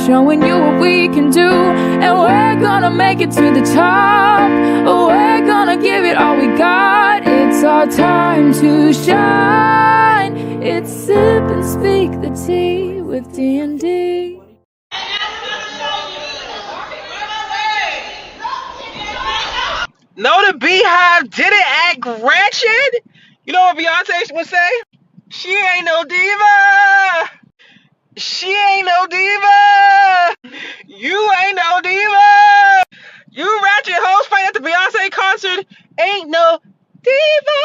showing you what we can do. And we're gonna make it to the top. We're gonna give it all we got. It's our time to shine. It's sip and speak the tea with D&D. No, the Beehive didn't act ratchet. You know what Beyonce would say? She ain't no diva. She ain't no diva. You ain't no diva. You ratchet hoes fight at the Beyonce concert. Ain't no diva.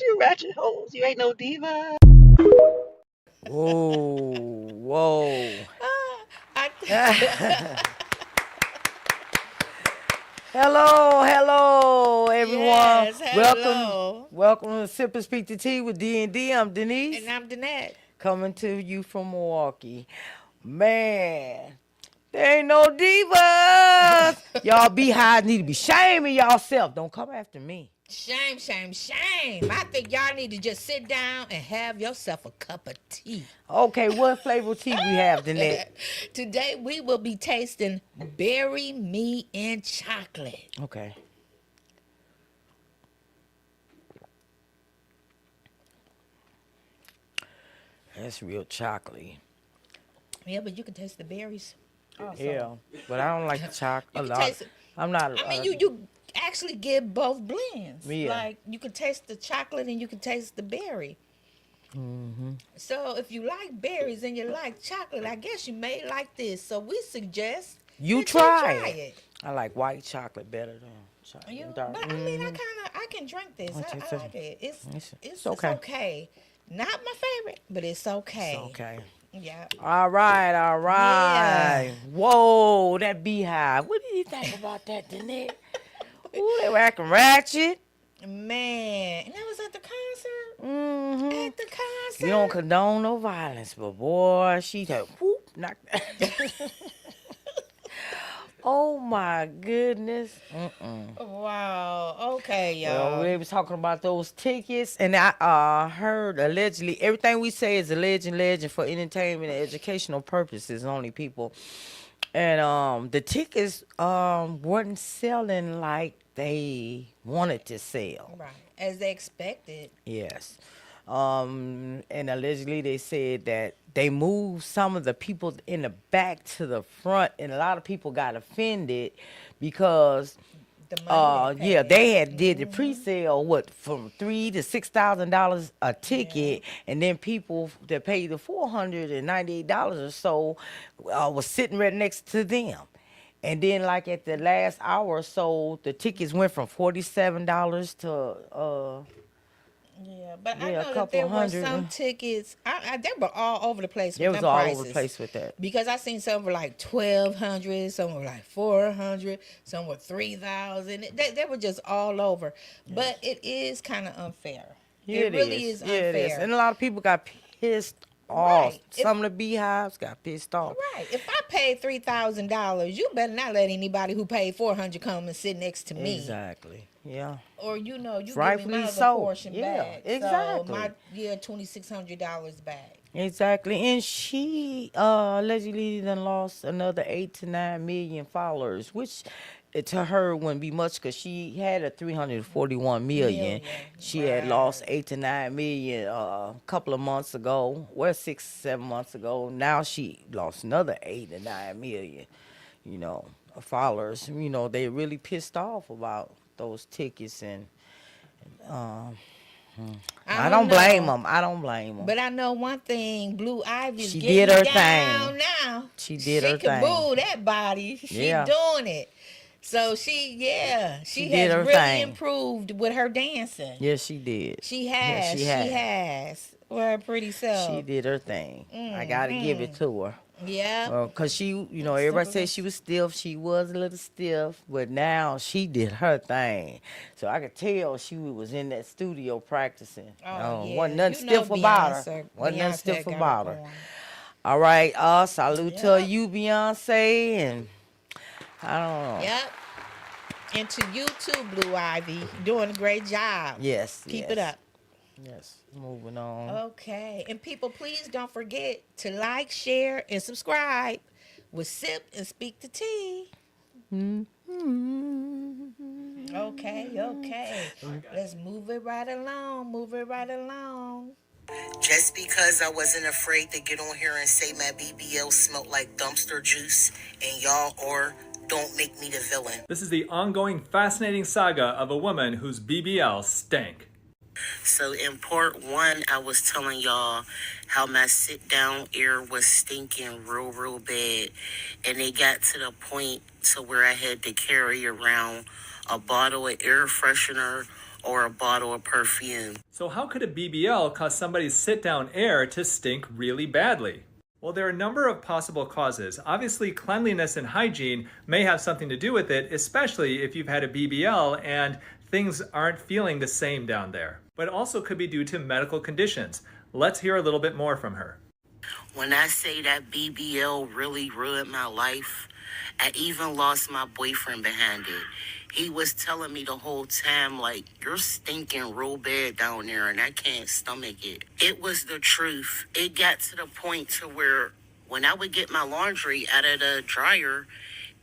You ratchet hoes. You ain't no diva. Whoa. Hello, everyone. Yes, hello. Welcome to Sip and Speak the Tea with D&D. I'm Denise. And I'm Danette. Coming to you from Milwaukee. Man, there ain't no divas. Y'all Beehive need to be shaming y'allself. Don't come after me. Shame. I think y'all need to just sit down and have yourself a cup of tea. Okay, what flavor tea we have, Danette? Today we will be tasting Berry Me and Chocolate. Okay. That's real chocolatey. Yeah, but you can taste the berries. Also. Yeah, but I don't like the chocolate. I'm not. I mean, you actually get both blends. Yeah. Like you can taste the chocolate and you can taste the berry. Mm-hmm. So if you like berries and you like chocolate, I guess you may like this. So we suggest you try it. I like white chocolate better than chocolate. But I mean, I can drink this. I like it. It's okay. Not my favorite, but it's okay. It's okay. Yeah. All right. Yeah. Whoa, that Beehive. What do you think about that, Danette? Ooh, they were acting ratchet. Man, and that was at the concert? Mm-hmm. At the concert? We don't condone no violence, but boy, she had whoop, knocked. Oh my goodness. Wow. Okay, y'all. Well, we was talking about those tickets, and I heard allegedly everything we say is alleged for entertainment and educational purposes only, people. And the tickets weren't selling like they wanted to sell. Right. As they expected. Yes. And allegedly they said that they moved some of the people in the back to the front, and a lot of people got offended because they did the pre-sale from $3,000 to $6,000 a ticket, and then people that paid the $498 or so was sitting right next to them. And then, like at the last hour or so, the tickets went from $47 to but I know that there were some tickets. They were all over the place. They was all over the place with that. Because I seen some were like $1,200, some were like $400, some were $3,000. They were just all over. Yes. But it is kind of unfair. It really is unfair. It is. And a lot of people got pissed off. Right. Some of the Beehives got pissed off. Right. If I paid $3,000, you better not let anybody who paid $400 come and sit next to me. Exactly. Yeah. Or you rightfully give me so. Portion back. Exactly. So my $2,600 back. Exactly. And she allegedly done lost another 8 to 9 million followers, which to her wouldn't be much because she had a 341 million. She had lost 8 to 9 million a couple of months ago. 6-7 months ago. Now she lost another 8 to 9 million, followers. They really pissed off about those tickets, and I don't blame them. But I know one thing: Blue Ivy's she getting did her down thing. Now. She did her thing. She can move that body. She doing it. So she has really improved with her dancing. Yes, she did. She has. She has. With her pretty self. She did her thing. I gotta give it to her. Yeah. Because she, everybody said she was stiff. She was a little stiff, but now she did her thing. So I could tell she was in that studio practicing. Wasn't nothing stiff about her. Wasn't nothing stiff about her. All right. Salute to you, Beyonce, and I don't know. Yep. And to you too, Blue Ivy. Doing a great job. Yes. Keep it up. Yes, moving on. Okay. And people, please don't forget to like, share, and subscribe with Sip and Speak the Tea. Okay. Let's move it right along. Just because I wasn't afraid to get on here and say my BBL smelled like dumpster juice and y'all or don't make me the villain. This is the ongoing fascinating saga of a woman whose BBL stank. So in part 1, I was telling y'all how my sit down air was stinking real bad. And it got to the point to where I had to carry around a bottle of air freshener or a bottle of perfume. So how could a BBL cause somebody's sit-down air to stink really badly? Well, there are a number of possible causes. Obviously, cleanliness and hygiene may have something to do with it, especially if you've had a BBL and things aren't feeling the same down there. But it also could be due to medical conditions. Let's hear a little bit more from her. When I say that BBL really ruined my life, I even lost my boyfriend behind it. He was telling me the whole time, like, you're stinking real bad down there and I can't stomach it. It was the truth. It got to the point to where when I would get my laundry out of the dryer,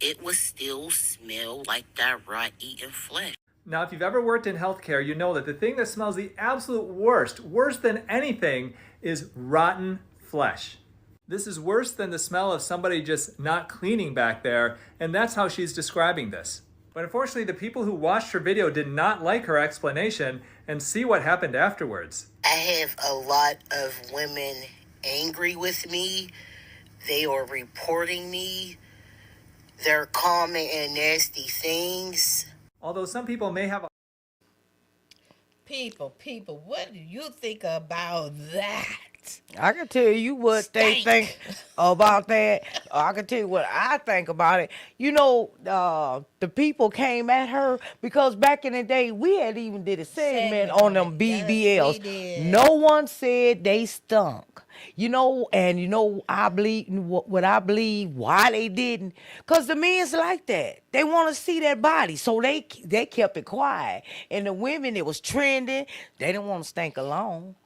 it would still smell like that rat-eating flesh. Now, if you've ever worked in healthcare, you know that the thing that smells the absolute worst, worse than anything, is rotten flesh. This is worse than the smell of somebody just not cleaning back there, and that's how she's describing this. But unfortunately, the people who watched her video did not like her explanation and see what happened afterwards. I have a lot of women angry with me. They are reporting me. They're commenting nasty things. Although some people may have People, what do you think about that? I can tell you what they think about that. I can tell you what I think about it. You know, the people came at her because back in the day, we had even did a segment on them BBLs. Yes, we did. No one said they stunk. You know, and you know, I believe what I believe why they didn't, cause the men's like that. They want to see that body, so they kept it quiet. And the women, it was trending. They didn't want to stink alone.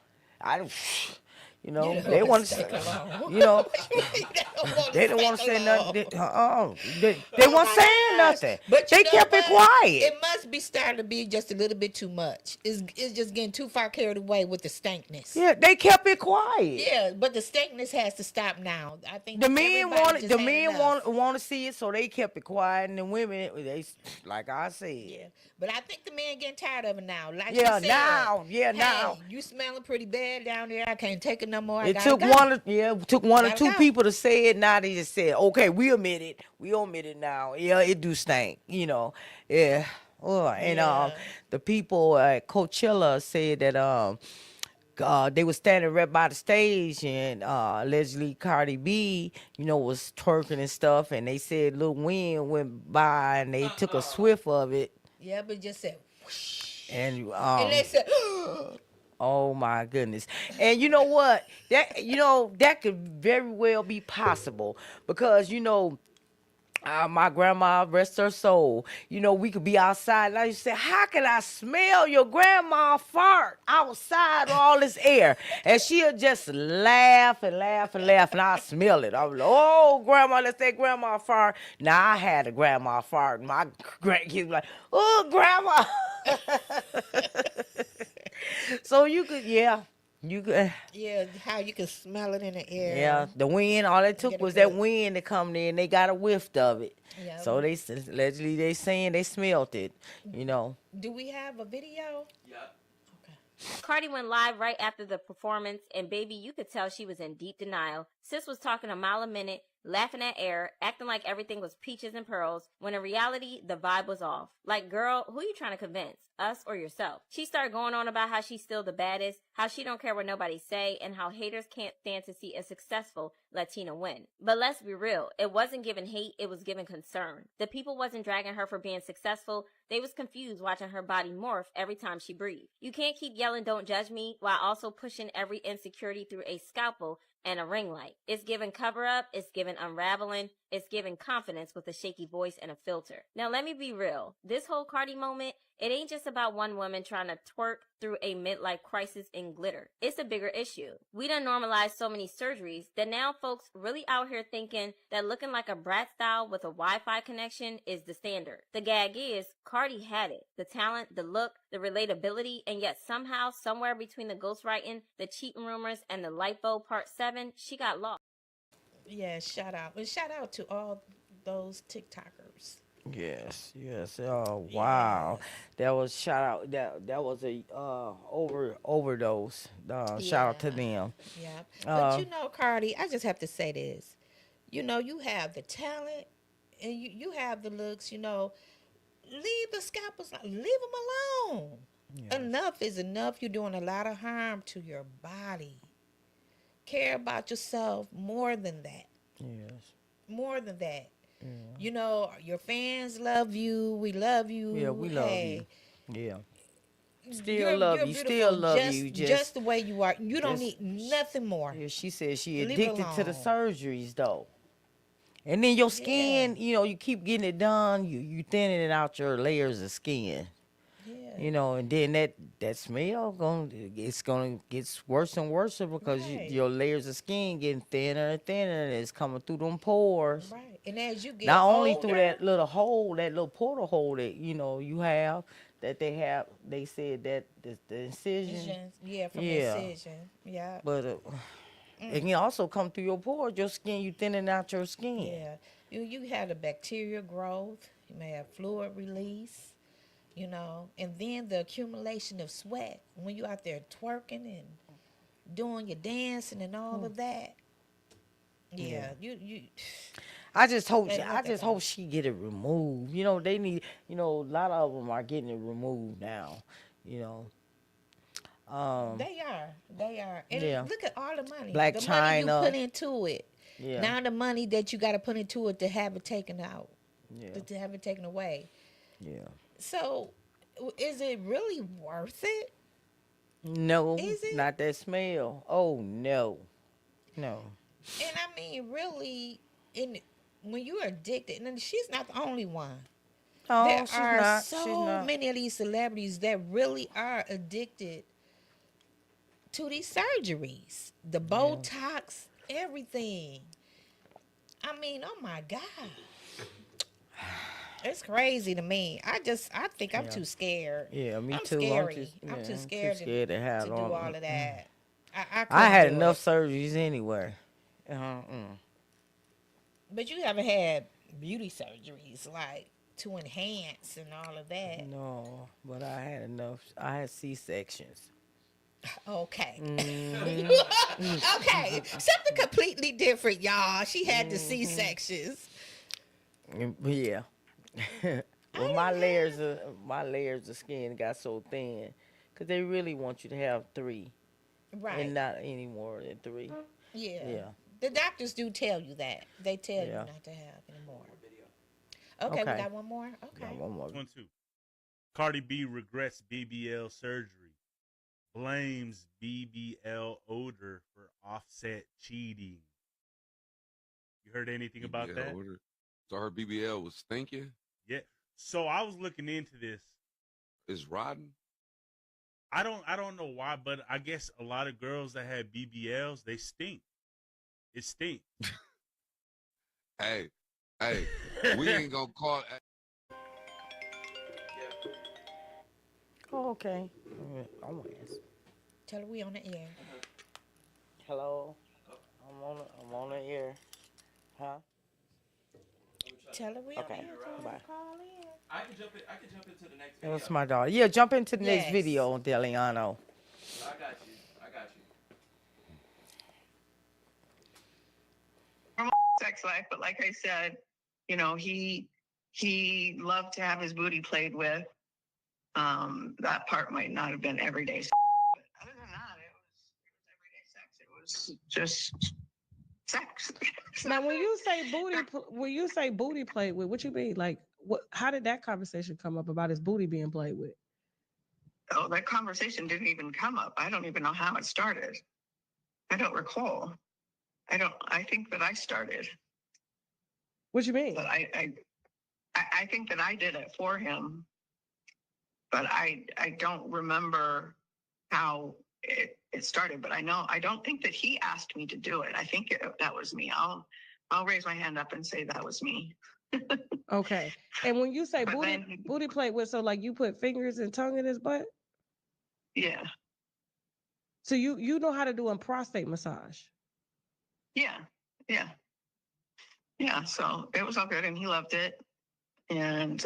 You know, they want to, you know, they didn't want to say nothing. They weren't saying nothing. But they kept it quiet. It must be starting to be just a little bit too much. It's just getting too far carried away with the stankness. Yeah, they kept it quiet. Yeah, but the stankness has to stop now. I think the men want to see it, so they kept it quiet, and the women, they, like I said. Yeah, but I think the men getting tired of it now. Like yeah, you said, now you smelling pretty bad down there. I can't take it no more. It took one or two people to say it. Now they just said, okay, we admit it now. Yeah, it do stink, you know. Yeah. Oh, and the people at Coachella said that they were standing right by the stage, and allegedly Cardi B, you know, was twerking and stuff, and they said Lil Wayne went by and they took a swift of it. Yeah, but just said whoosh. And they said oh my goodness. And you know what? That could very well be possible because, you know, my grandma, rest her soul, you know, we could be outside and I used to say, how can I smell your grandma fart outside with all this air? And she'll just laugh and I smell it. I'm like, oh, grandma, let's say grandma fart. Now I had a grandma fart and my grandkids like, oh, grandma. So you could, how you can smell it in the air. Yeah, the wind. All it took was that wind to come in. They got a whiff of it. Yeah. So they allegedly they saying they smelled it. You know. Do we have a video? Yeah. Okay. Cardi went live right after the performance, and baby, you could tell she was in deep denial. Sis was talking a mile a minute, laughing at air, acting like everything was peaches and pearls, when in reality, the vibe was off. Like, girl, who you trying to convince? Us or yourself? She started going on about how she's still the baddest, how she don't care what nobody say, and how haters can't stand to see a successful Latina win. But let's be real, it wasn't giving hate, it was giving concern. The people wasn't dragging her for being successful, they was confused watching her body morph every time she breathed. You can't keep yelling don't judge me while also pushing every insecurity through a scalpel and a ring light. It's giving cover up, it's giving unraveling, it's giving confidence with a shaky voice and a filter. Now let me be real. This whole Cardi moment, it ain't just about one woman trying to twerk through a midlife crisis in glitter. It's a bigger issue. We done normalized so many surgeries that now folks really out here thinking that looking like a brat style with a Wi-Fi connection is the standard. The gag is, Cardi had it. The talent, the look, the relatability, and yet somehow, somewhere between the ghostwriting, the cheating rumors, and the lipo part 7, she got lost. Yeah, shout out. And shout out to all those TikTokers. Yes. Oh wow, that was shout out. That was a overdose. Shout out to Yeah. them. Yeah. But Uh, Cardi, I just have to say this. You have the talent and you have the looks, leave the scalpers, leave them alone. yes, Enough is enough. You're doing a lot of harm to your body. Care about yourself more than that. yes, More than that. yeah, Your fans love you. We love you. yeah. We love you. Hey, Yeah, you're Still beautiful love just you. just the way you are. You don't Just, need nothing more. yeah. She said she Leave it addicted to the alone. surgeries though. And then your Yeah. skin, you keep getting it done. You thinning it out your layers of skin. Yeah. And then that smell gonna get worse and worse because Right. your layers of skin getting thinner and thinner, and it's coming through them pores. Right. And as you get Not only through older, that little hole, that little portal hole that you have, that they have. They said that the incision, from yeah, incision. Yeah. but it can also come through your pores. Your skin, you thinning out your skin. Yeah. You have the bacterial growth. You may have fluid release. And then the accumulation of sweat when you out there twerking and doing your dancing and all of that. Yeah, you. I just hope Let that go. she get it removed. They need. A lot of them are getting it removed now. You know. They are, and Yeah. look at all the money, Black the China. money you put into it. Yeah. Now the money that you got to put into it to have it taken out, Yeah. to have it taken away. Yeah. So, is it really worth it? No, Is it? not that smell. Oh no. No. And I mean, really, when you're addicted, and she's not the only one. No, There she's are not. so She's not. many of these celebrities that really are addicted to these surgeries, the Botox, everything. I mean, oh my God. It's crazy to me. I think I'm too scared. Yeah, me I'm too. Scary. I'm I'm too scared to have to do all of that. I I had couldn't do enough it. surgeries anyway. But you haven't had beauty surgeries like to enhance and all of that. No, but I had enough. I had C-sections. Okay. Mm-hmm. Okay. Something completely different, y'all. She had the C-sections. Yeah. Well, my layers of skin got so thin, cause they really want you to have 3, Right. and not any more than 3. Yeah. Yeah. The doctors do tell you that. They tell you Yeah. not to have any more. Okay, we Okay. got one more? Okay. Got one more. 1, 2. Cardi B regrets BBL surgery. Blames BBL odor for Offset cheating. You heard anything about BBL that? order. So her BBL was stinking. Yeah. So I was looking into this. It's rotten. I don't know why, but I guess a lot of girls that have BBLs, they stink. It stinks. Hey, we ain't gonna call. Oh, okay. I'm gonna ask. Tell her we on the air. Hello. I'm on the air. Huh? Tell her we on the Okay. air. Tell her Bye. to call in. I can jump into the next video. That's my daughter. Yeah, jump into the next Yes. video, Deliano. I got you. Sex life, but like I said, he loved to have his booty played with. That part might not have been everyday sex, but other than that, it was everyday sex. It was just sex. Now, when you say booty played with, what you mean? Like, what? How did that conversation come up about his booty being played with? Oh, that conversation didn't even come up. I don't even know how it started. I don't recall. I think that I started. What you mean? But I think that I did it for him, but I don't remember how it started. But I don't think that he asked me to do it. I think that was me. I'll raise my hand up and say that was me. Okay. And when you say But booty plate with, so like you put fingers and tongue in his butt? Yeah. So you know how to do a prostate massage? Yeah. Yeah. Yeah. So it was all good and he loved it. And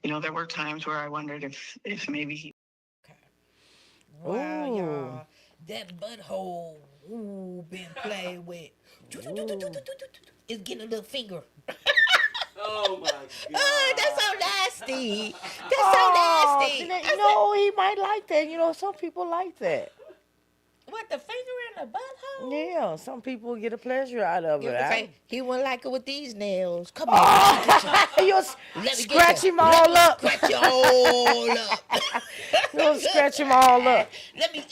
there were times where I wondered if maybe he. Wow, Ooh. y'all. That butthole been played with. It's getting a little finger. Oh my god. Oh, that's so nasty. That's so nasty. He might like that. Some people like that. What, the finger in the butthole? Yeah, some people get a pleasure out of it. He wouldn't like it with these nails. Come here. You'll Let me scratch get you. him all up. Scratch you all up. You'll scratch him all up. Let me.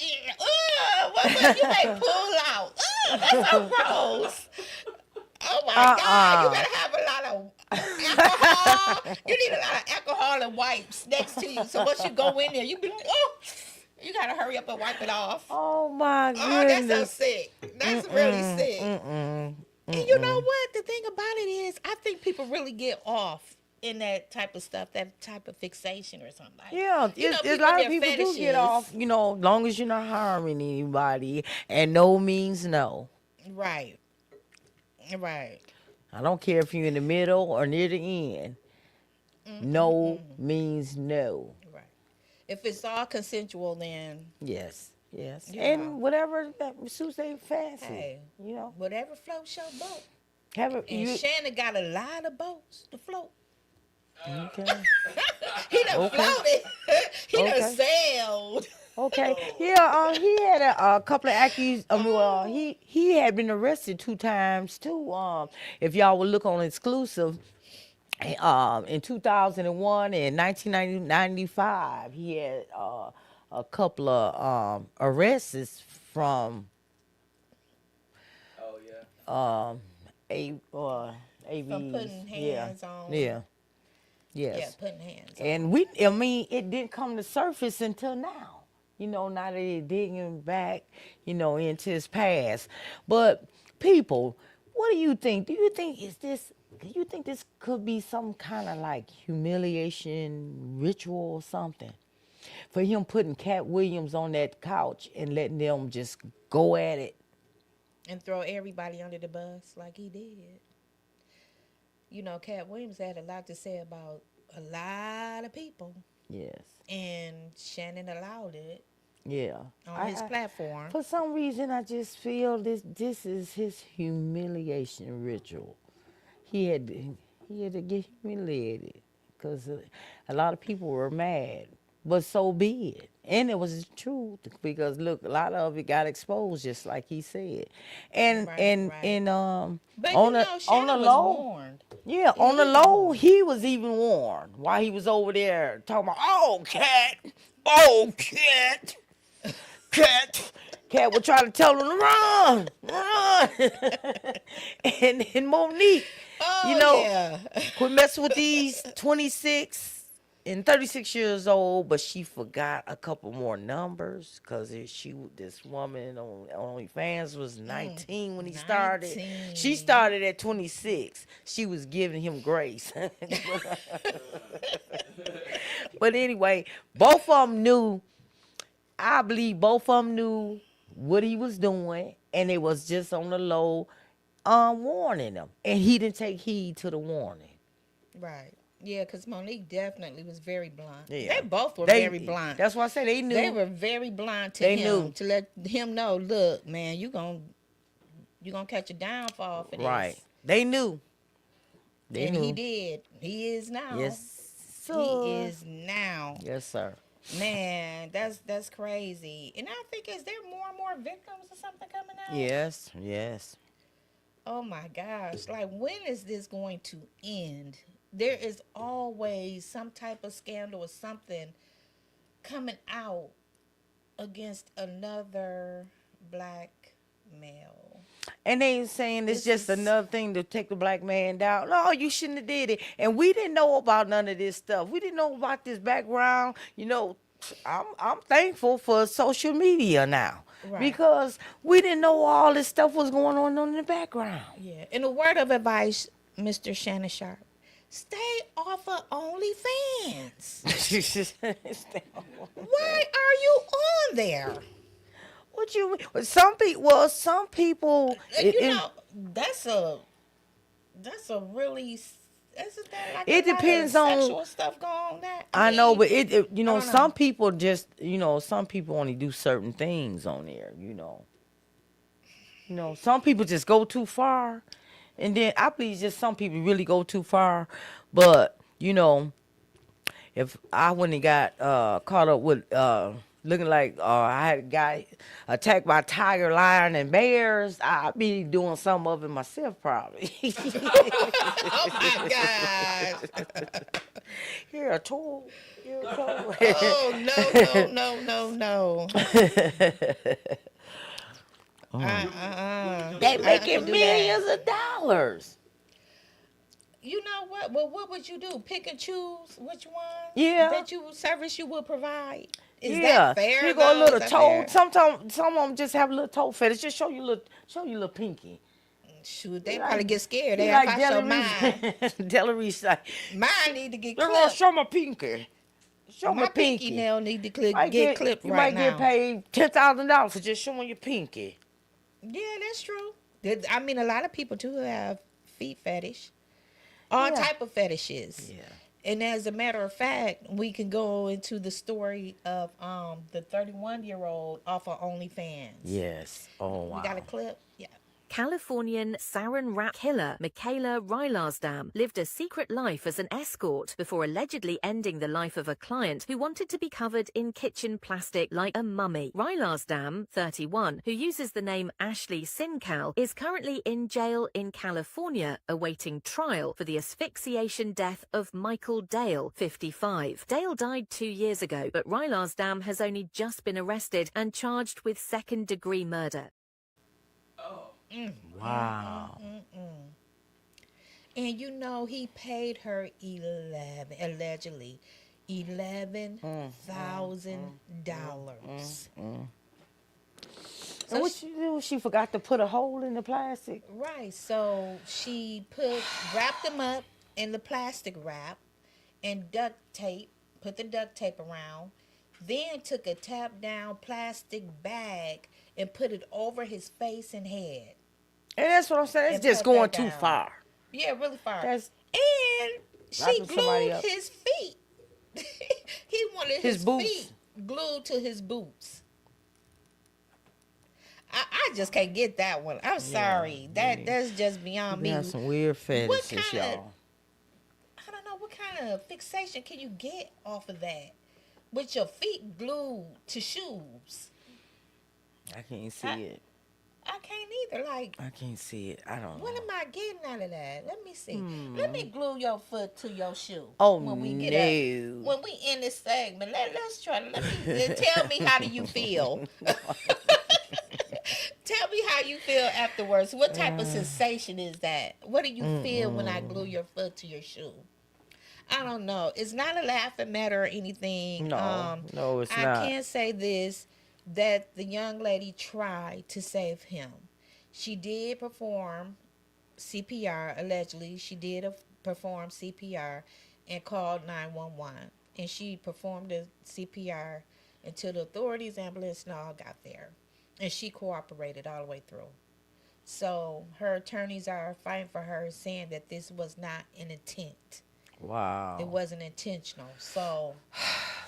What you may pull out? That's so gross. Oh my God! You better have a lot of alcohol. You need a lot of alcohol and wipes next to you. So once you go in there, you be like, oh, you gotta hurry up and wipe it off. Oh my goodness! Oh, that's so sick. That's really sick. And you know what? The thing about it is, I think people really get off in that type of stuff, that type of fixation or something. Like, a lot of people do get off. Long as you're not harming anybody, and no means no. Right. Right. I don't care if you're in the middle or near the end. No means no. Right. If it's all consensual, then yes. And whatever that suits their fancy. Hey, whatever floats your boat. Shannon got a lot of boats to float. Okay. He done floated. He done sailed. Okay. Yeah. He had a couple of accusations. He had been arrested 2 times too. If y'all would look on exclusive, in 2001 and 1995, he had a couple of arrests from. Oh yeah. AVs. From putting hands on. Yeah. Yes. Yeah, putting hands on. And it didn't come to surface until now. Now that they're digging back, into his past. But people, what do you think? Do you think this could be some kind of like humiliation ritual or something? For him putting Cat Williams on that couch and letting them just go at it. And throw everybody under the bus like he did. Cat Williams had a lot to say about a lot of people. Yes. And Shannon allowed it. Yeah. On his platform. For some reason, I just feel this is his humiliation ritual. He had to get humiliated because a lot of people were mad. But so be it. And it was the truth because look, a lot of it got exposed just like he said. And but on the low, warned. Yeah, on the low, he was even warned while he was over there talking about, oh, Cat was trying to tell him to run. and Monique, quit messing with these 26 and 36 years old, but she forgot a couple more numbers because this woman on OnlyFans was 19 when he started. She started at 26. She was giving him grace. But anyway, both of them knew. I believe both of them knew what he was doing, and it was just on the low, warning him, and he didn't take heed to the warning. Right. Yeah, because Monique definitely was very blunt. Yeah. They both were very blunt. That's why I say they knew. They were very blunt to him to let him know, look, man, you gonna catch a downfall for this. Right. They knew. He did. He is now. Yes, sir. He is now. Yes, sir. Man, that's crazy. And I think, is there more and more victims or something coming out? Yes. Oh my gosh. Like, when is this going to end? There is always some type of scandal or something coming out against another black male. And they saying it's This just is- another thing to take the black man down. No, you shouldn't have did it. And we didn't know about none of this stuff. We didn't know about this background. You know, I'm thankful for social media now. Right. Because we didn't know all this stuff was going on in the background. Yeah. And a word of advice, Mr. Shannon Sharp. Stay off of OnlyFans. Why are you on there? What you mean? Some people. That's a really isn't that like It a lot depends of on sexual stuff going on there? I know, but it I don't know. some people just some people only do certain things on there. Some people just go too far, and then I believe just some people really go too far. But if I wouldn't have got caught up with looking like I had got attacked by tiger, lion, and bears, I'd be doing some of it myself probably. Oh my God. You're a tool. You're a tool. Oh no. They making millions of dollars. You know what? Well, what would you do? Pick and choose which one? Yeah. That service you would provide. Is Yeah. that fair? You go a little Is that toe. fair? Sometimes some of them just have a little toe fetish. Just show you little pinky. Shoot, they probably get scared. He They like if I show mine. Delarice like, Mine need to get they're gonna clipped. show my pinky. Show My my pinky nail need to get clipped You right might now. get paid $10,000 for just showing your pinky. Yeah, that's true. I mean, a lot of people too have feet fetish. All type of fetishes. Yeah. And as a matter of fact, we can go into the story of the 31-year-old off of OnlyFans. Yes. Oh wow. We got a clip? Yeah. Californian saran wrap killer Michaela Rylarsdam lived a secret life as an escort before allegedly ending the life of a client who wanted to be covered in kitchen plastic like a mummy. Rylarsdam, 31, who uses the name Ashley Sincal, is currently in jail in California awaiting trial for the asphyxiation death of Michael Dale, 55. Dale died 2 years ago, but Rylarsdam has only just been arrested and charged with second-degree murder. Wow. And he paid her allegedly $11,000. And what she do? She forgot to put a hole in the plastic. Right. So she wrapped them up in the plastic wrap and put the duct tape around, then took a tap down plastic bag and put it over his face and head. And that's what I'm saying. It's just going too far. Yeah, really far. That's and she knocking somebody glued up. his feet. He wanted his boots. feet glued to his boots. I just can't get that one. I'm sorry. That's just beyond me. You got some weird fetishes, kinda- y'all. I don't know what kind of fixation can you get off of that with your feet glued to shoes. I can't see it. I can't either. Like, I can't see it. I don't know. what am I getting out of that? Let me see. Let me glue your foot to your shoe. Oh, when we get no. when we end this segment, let's try. Let me tell me how do you feel? Tell me how you feel afterwards. What type of sensation is that? What do you feel when I glue your foot to your shoe? I don't know. It's not a laughing matter or anything. No, it's I not. can say this, that the young lady tried to save him. She did perform CPR, allegedly. She did perform CPR and called 911. And she performed the CPR until the authorities, ambulance, and all got there. And she cooperated all the way through. So her attorneys are fighting for her, saying that this was not an intent. Wow. It wasn't intentional. So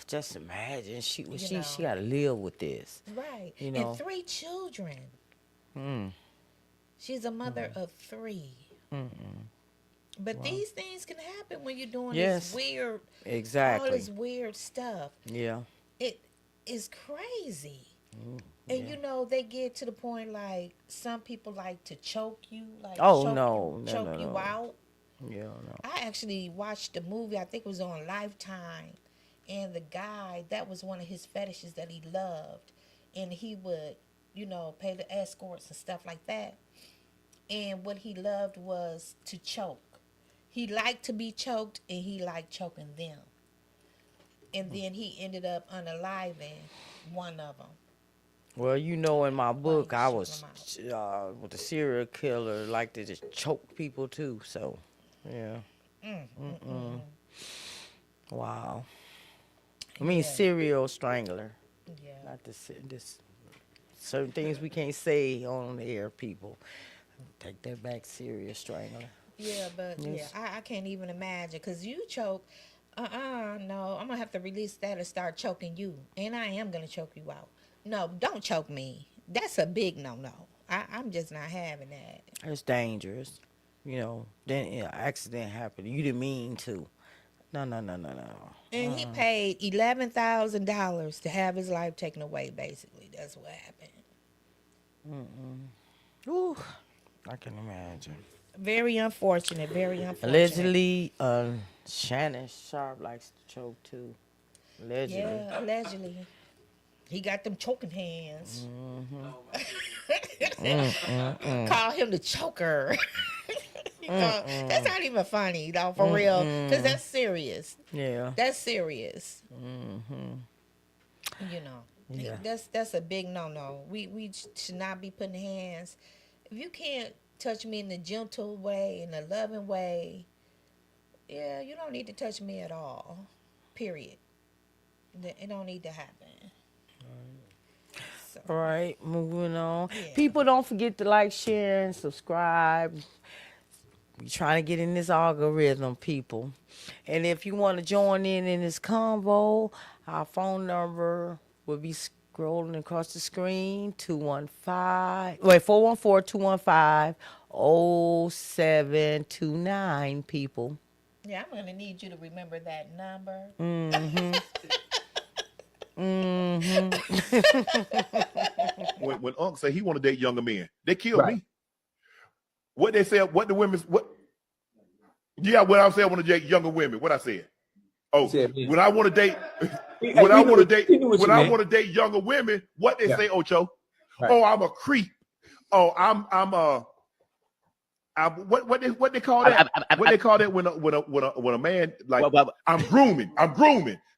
just imagine she know. got to live with this. Right. You know. And 3 children. She's a mother of 3. But these things can happen when you're doing this weird, exactly, all this weird stuff. Yeah. It is crazy. And they get to the point like some people like to choke you, like choke you out. Yeah, no. I actually watched a movie, I think it was on Lifetime, and the guy, that was one of his fetishes that he loved, and he would, pay the escorts and stuff like that. And what he loved was to choke. He liked to be choked, and he liked choking them. And then he ended up unaliving one of them. Well, you know, in my While he book, I choking was them out. with the serial killer, like to just choke people too. So, yeah. Wow. I mean, Yeah. serial strangler. Yeah. Not this. Certain things we can't say on the air, people. Take that back, serial strangler. Yeah, but Yes. I can't even imagine because you choke. No, I'm gonna have to release that and start choking you, and I am gonna choke you out. No, don't choke me. That's a big no. I'm just not having that. It's dangerous. You know, then accident happened. You didn't mean to. No. And he paid $11,000 to have his life taken away. Basically, that's what happened. Ooh, I can imagine. Very unfortunate. Very unfortunate. Allegedly, Shannon Sharp likes to choke too. Allegedly. Yeah, allegedly. He got them choking hands. Call him the choker. That's not even funny, though, for real. Because that's serious. Yeah. That's serious. You know. Yeah. That's a big no. We should not be putting hands. If you can't touch me in a gentle way, in a loving way, yeah, you don't need to touch me at all. Period. It don't need to happen. So, All right, moving on. Yeah. People, don't forget to like, share, and subscribe. We trying to get in this algorithm, people. And if you want to join in this convo, our phone number will be scrolling across the screen. 414-215-0729, people. yeah, I'm gonna need you to remember that number. When Unc say he want to date younger men, they kill me. What they say? What the women? What? Yeah, what I say, I want to date younger women. What I said? Oh, when I want to date, when I want to date younger women, what they say, Ocho? Oh, I'm a creep. Oh, I'm what they call that? What they call that when a man like I'm grooming.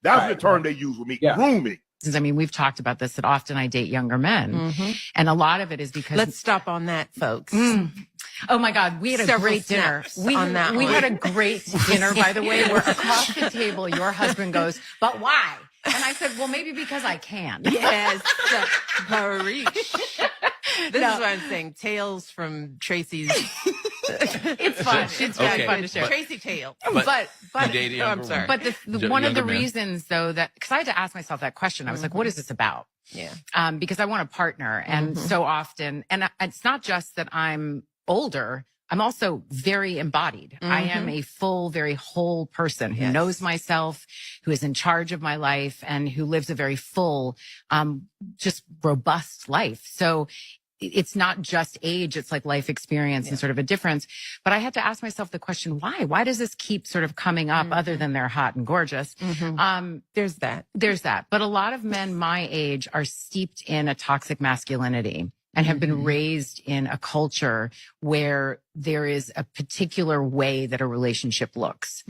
That's the term they use with me. Grooming. I mean, we've talked about this that often I date younger men, and a lot of it is because. Let's stop on that, folks. Oh my God, we had a great dinner. We had a great dinner, by the way, where across the table your husband goes, "But why?" And I said, "Well, maybe because I can." Yes, Harish. This is what I'm saying. Tales from Tracy's. It's fun. It's very fun to share. Tracy tale. But I'm sorry. But one of the reasons, though, that because I had to ask myself that question, I was like, "What is this about?" Yeah. Because I want a partner, and so often, and it's not just that I'm older. I'm also very embodied. I am a full, very whole person who knows myself, who is in charge of my life, and who lives a very full, just robust life. So it's not just age, it's like life experience and sort of a difference. But I had to ask myself the question, why? Why does this keep sort of coming up other than they're hot and gorgeous? There's that. There's that. But a lot of men my age are steeped in a toxic masculinity and have been raised in a culture where there is a particular way that a relationship looks.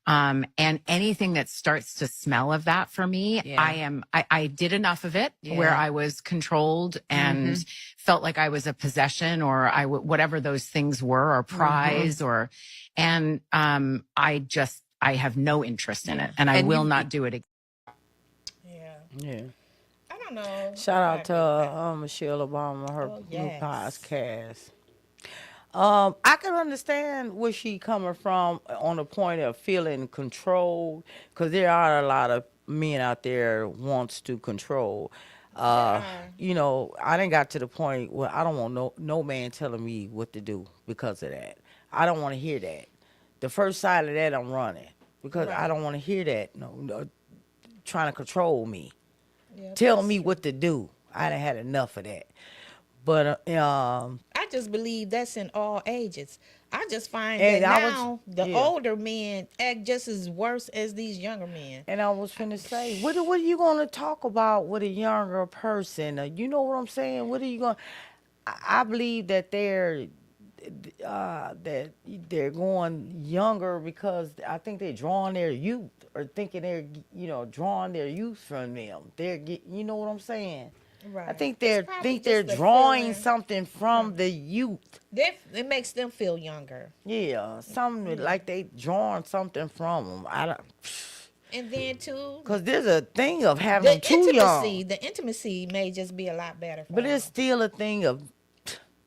And anything that starts to smell of that for me, I did enough of it where I was controlled and felt like I was a possession or whatever those things were, or prize and I have no interest in it, and I will not do it again. Yeah. I don't know. Shout out to Michelle Obama, her new podcast. I can understand where she coming from on the point of feeling controlled, because there are a lot of men out there wants to control. You know, I done got to the point where I don't want no man telling me what to do because of that. I don't want to hear that. The first side of that, I'm running because I don't want to hear that. No, trying to control me. Tell me what to do. I done had enough of that. But I just believe that's in all ages. I just find that now the older men act just as worse as these younger men. And I was finna say, what are you going to talk about with a younger person? You know what I'm saying? What are you going? I believe that they're that they're going younger because I think they're drawing their youth or thinking they're drawing their youth from them. You know what I'm saying? Right. I think It's probably they're just the drawing feeling. something from the youth. It makes them feel younger. Yeah, something like they drawing something from them. I don't. And then too, Cause there's a thing of having them too young, the intimacy may just be a lot better for but them. it's still a thing of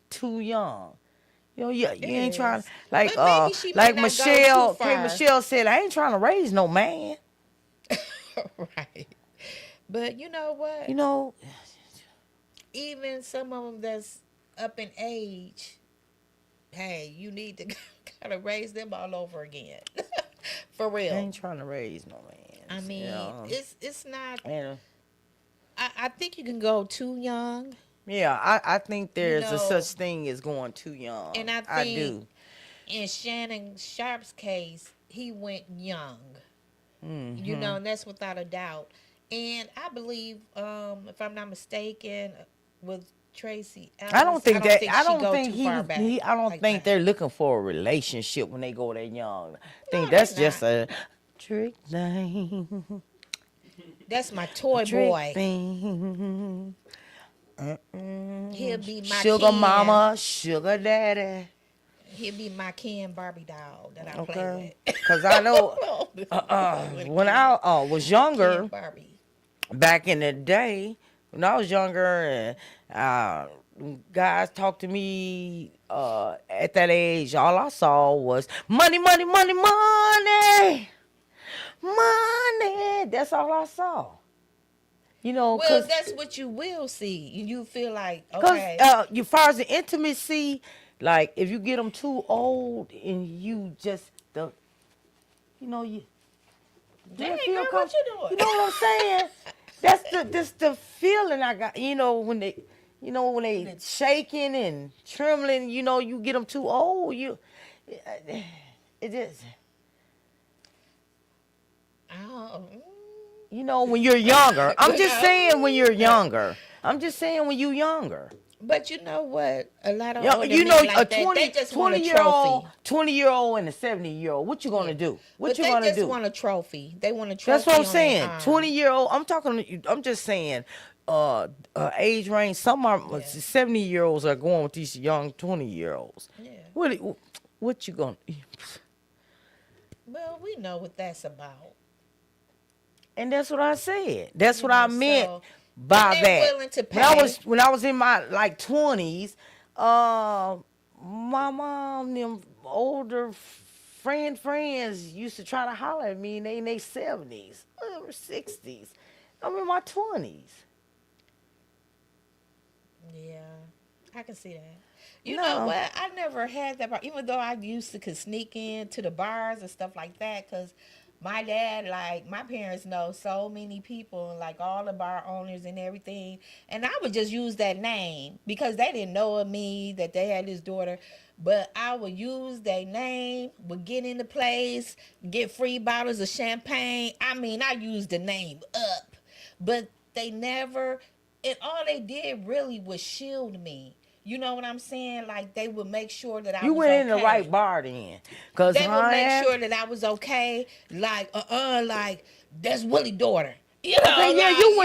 too young. You know, you ain't trying is. like But maybe she like might not go Michelle. too far. Michelle said, I ain't trying to raise no man. Right. But you know what? You know, Even some of them that's up in age, hey, you need to kind of raise them all over again. For real. I ain't trying to raise no man. I mean, you know? it's not. And, I think you can go too young. yeah, I think there's a know, such thing as going too young. And I do. In Shannon Sharp's case, he went young. Mm-hmm. You know, and that's without a doubt. And I believe, if I'm not mistaken, with Tracy Ellis, I don't think she go too far back I don't like think that. they're looking for a relationship when they go that young. I think No, that's they're just a trick thing. That's my toy Trick boy. thing. He'll be my Sugar Ken. mama, sugar daddy. He'll be my Ken Barbie doll that I play with. Because I know when I was younger, Ken Barbie. back in the day, when I was younger, and guys talked to me at that age, all I saw was money, money, money, money, money. That's all I saw. You know, Well, that's what you will see. You feel like, because okay. as far as the intimacy, like if you get them too old and you just you Dang, feel girl, what you doing? You know what I'm saying? That's the feeling I got. You know when they shaking and trembling. You know you get them too old. It just. Oh. You know when you're younger. I'm just saying when you're younger. I'm just saying when you're younger. But you know what? A lot of older you know, men like a that, they just want a 20-year-old, trophy. 20-year-old and a 70-year-old. What you gonna do? What you gonna do? They just want a trophy. They want a trophy. That's what I'm on saying. their arm. 20-year-old. I'm just saying. Age range. Some are 70-year-olds are going with these young 20-year-olds. Yeah. What you gonna? Well, we know what that's about. And that's what I said. That's what I meant by they're that. willing to pay. When I was in my 20s, my mom, them older friends used to try to holler at me, and they in their 70s or 60s. I'm in my 20s. Yeah, I can see that. You know what? I never had that, even though I used to could sneak into the bars and stuff like that, because my dad, like, my parents know so many people, like all the bar owners and everything. And I would just use that name because they didn't know of me, that they had this daughter. But I would use their name, would get in the place, get free bottles of champagne. I mean, I used the name up. But they never, and all they did really was shield me. You know what I'm saying? Like, they would make sure that I was okay. You went in the right bar then. Cause they would make sure that I was okay. Like, like, that's Willie's daughter. You know, okay, yeah, like, you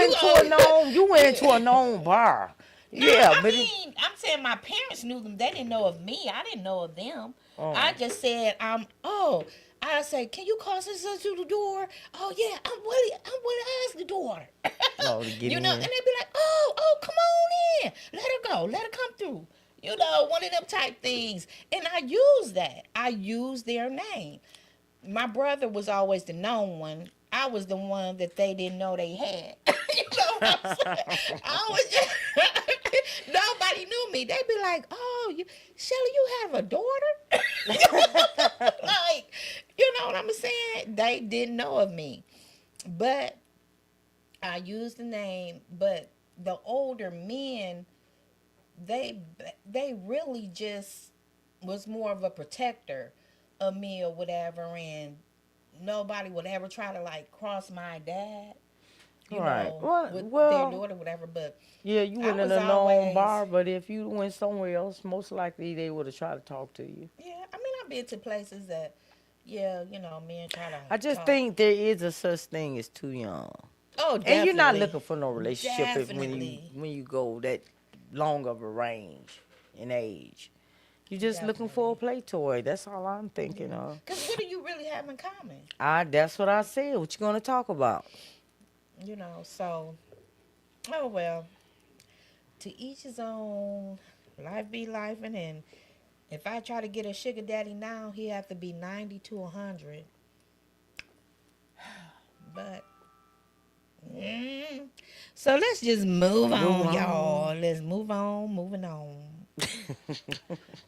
went into a known bar. No, Yeah, I but mean, I'm saying my parents knew them. They didn't know of me. I didn't know of them. Oh. I just said, I said, can you call sister to the door? Oh yeah, I'm Willie Isley's daughter. Oh, to get you know, in. and they be like, oh, come on in. Let her go. Let her come through. You know, one of them type things. And I use that. I use their name. My brother was always the known one. I was the one that they didn't know they had. You know what I'm saying? I was just, nobody knew me. They'd be like, oh, Shelly, you have a daughter? Like, you know what I'm saying? They didn't know of me. But I used the name. But the older men, they really just was more of a protector of me or whatever, and nobody would ever try to like cross my dad. you Right. know, Well, with their well, daughter, whatever. But yeah, you I went in was a known always, bar, but if you went somewhere else, most likely they would have tried to talk to you. yeah. I mean, I've been to places that, yeah, you know, men try to I just talk. think there is a such thing as too young. Oh, And you're not definitely, looking for no relationship definitely, when you go that long of a range in age. You're just looking for a definitely. play toy. That's all I'm Yeah. thinking of. Cause what do you really have in common? That's what I said. What you gonna talk about? You know, so oh well. To each his own. Life be life, and if I try to get a sugar daddy now, he have to be 90 to 100. But mm, so let's just move Move on, on. y'all. Let's move on, moving on.